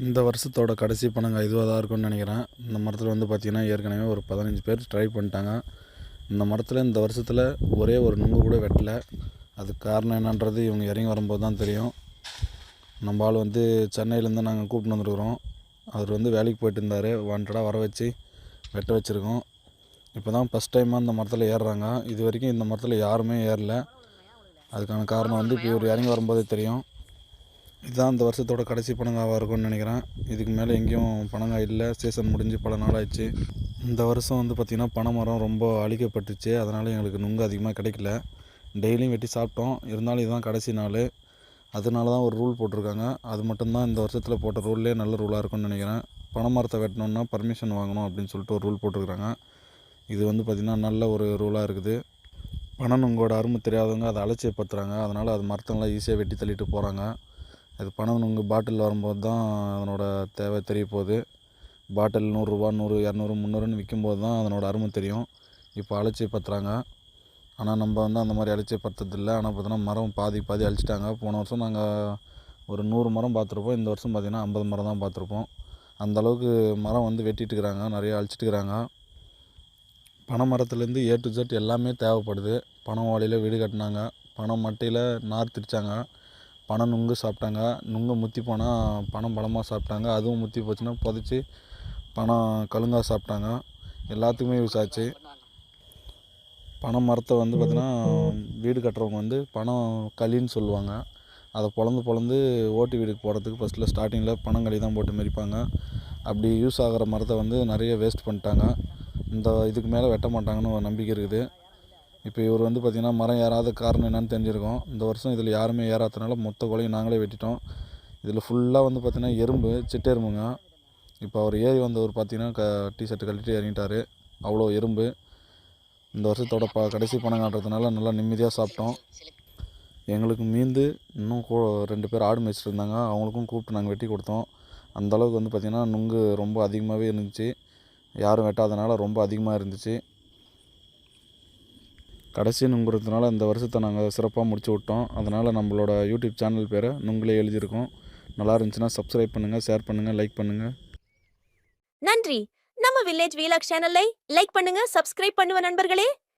இந்த வருஷத்தோட கடைசி பணங்க இதுவாக தான் இருக்கும்னு நினைக்கிறேன். இந்த மரத்தில் வந்து பார்த்திங்கன்னா ஏற்கனவே ஒரு 15 பேர் ட்ரை பண்ணிட்டாங்க. இந்த மரத்தில் இந்த வருஷத்தில் ஒரே ஒரு நுங்கு கூட வெட்டலை. அதுக்கு காரணம் என்னன்றது இவங்க இறங்கி வரும்போது தான் தெரியும். நம்ம ஆள் வந்து சென்னையிலேருந்து நாங்கள் கூப்பிட்டு வந்துருக்குறோம். அவர் வந்து வேலைக்கு போயிட்டு இருந்தார். வாண்டடாக வர வச்சு வெட்ட வச்சுருக்கோம். இப்போ தான் ஃபஸ்ட் டைமாக இந்த மரத்தில் ஏறுறாங்க. இது வரைக்கும் இந்த மரத்தில் யாருமே ஏறல. அதுக்கான காரணம் வந்து இப்போ இவர் இறங்கி வரும்போதே தெரியும். இதுதான் இந்த வருஷத்தோட கடைசி பனங்காவாக இருக்கும்னு நினைக்கிறேன். இதுக்கு மேலே எங்கேயும் பனங்காய் இல்லை. சீசன் முடிஞ்சு பல நாள் ஆயிடுச்சு. இந்த வருஷம் வந்து பார்த்திங்கன்னா பனை மரம் ரொம்ப அழிக்கப்பட்டுச்சு. அதனால் எங்களுக்கு நுங்கு அதிகமாக கிடைக்கல. டெய்லியும் வெட்டி சாப்பிட்டோம். இருந்தாலும் இதுதான் கடைசி நாள். அதனால தான் ஒரு ரூல் போட்டிருக்காங்க. அது மட்டும்தான் இந்த வருஷத்தில் போட்ட ரூல்லே நல்ல ரூலாக இருக்கும்னு நினைக்கிறேன். பனை மரத்தை வெட்டணுன்னா பர்மிஷன் வாங்கணும் அப்படின்னு சொல்லிட்டு ஒரு ரூல் போட்டிருக்காங்க. இது வந்து பார்த்திங்கன்னா நல்ல ஒரு ரூலாக இருக்குது. பனை நுங்கோட அருமை தெரியாதவங்க அதை அலட்சியப்படுத்துகிறாங்க. அதனால் அது மரத்தெல்லாம் ஈஸியாக வெட்டி தள்ளிட்டு போகிறாங்க. அது பணம் நுங்கு பாட்டில் வரும்போது தான் அதனோட தேவை தெரிய போகுது. பாட்டில் 100 ரூபா 100 200 300ன்னு விற்கும்போது தான் அதனோட அருமை தெரியும். இப்போ அலட்சியப்படுத்துகிறாங்க. ஆனால் நம்ம வந்து அந்த மாதிரி அலட்சியப்படுத்துறதில்ல. ஆனால் பார்த்தோன்னா மரம் பாதி அழிச்சிட்டாங்க. போன வருஷம் நாங்கள் ஒரு 100 மரம் பார்த்துருப்போம். இந்த வருஷம் பார்த்திங்கன்னா 50 மரம் தான் பார்த்துருப்போம். அந்தளவுக்கு மரம் வந்து வெட்டிட்டு இருக்கிறாங்க. நிறைய அழிச்சிட்டு இருக்கிறாங்க. பனை மரத்துலேருந்து ஏ டு ஜெட் எல்லாமே தேவைப்படுது. பனை ஓலையில் வீடு கட்டினாங்க. பனை மட்டையில் நார் திரிச்சாங்க. பனை நுங்கு சாப்பிட்டாங்க. நுங்கு முற்றி போனால் பனம் பழமாக சாப்பிட்டாங்க. அதுவும் முற்றி போச்சுன்னா புதைச்சி பனம் கழுங்காய் சாப்பிட்டாங்க. எல்லாத்துக்குமே யூஸ் ஆச்சு. பனை மரத்தை வந்து பார்த்திங்கன்னா வீடு கட்டுறவங்க வந்து பனம் களின்னு சொல்லுவாங்க. அதை பொளந்து ஓட்டு வீடுக்கு போகிறதுக்கு ஃபஸ்ட்டில் ஸ்டார்டிங்கில் பனங்களி தான் போட்டு மிதிப்பாங்க. அப்படி யூஸ் ஆகிற மரத்தை வந்து நிறைய வேஸ்ட் பண்ணிட்டாங்க. இதுக்கு மேலே வெட்ட மாட்டாங்கன்னு ஒரு நம்பிக்கை இருக்குது. இப்போ இவர் வந்து பார்த்திங்கன்னா மரம் ஏறாத காரணம் என்னென்னு தெரிஞ்சிருக்கோம். இந்த வருஷம் இதில் யாருமே ஏறாததுனால மொத்த கொலையும் நாங்களே வெட்டிட்டோம். இதில் ஃபுல்லாக வந்து பார்த்திங்கன்னா எறும்பு, சிட்டு எறும்புங்க. இப்போ அவர் ஏறி வந்தவர் பார்த்திங்கன்னா டிஷர்ட்டு கழட்டிட்டு இறங்கிட்டார். அவ்வளோ எறும்பு. இந்த வருஷத்தோட கடைசி பனங்காட்டுறதுனால நல்லா நிம்மதியாக சாப்பிட்டோம். எங்களுக்கு மீந்து இன்னும் 2 பேர் ஆடு மேய்ச்சிட்டு இருந்தாங்க. அவங்களுக்கும் கூப்பிட்டு நாங்கள் வெட்டி கொடுத்தோம். அந்தளவுக்கு வந்து பார்த்திங்கன்னா நுங்கு ரொம்ப அதிகமாகவே இருந்துச்சு. யாரும் வெட்டாதனால ரொம்ப அதிகமாக இருந்துச்சு. கடைசி நுங்குறதுனால இந்த வருஷத்தை நாங்கள் சிறப்பாக முடிச்சு விட்டோம். அதனால் நம்மளோட யூடியூப் சேனல் பேரை நுங்கிலே எழுதியிருக்கோம். நல்லா இருந்துச்சுன்னா சப்ஸ்கிரைப் பண்ணுங்கள், ஷேர் பண்ணுங்கள், லைக் பண்ணுங்கள். நன்றி. நம்ம வில்லேஜ் வீலாக் சேனலை லைக் பண்ணுங்க, சப்ஸ்கிரைப் பண்ணுவ நண்பர்களே.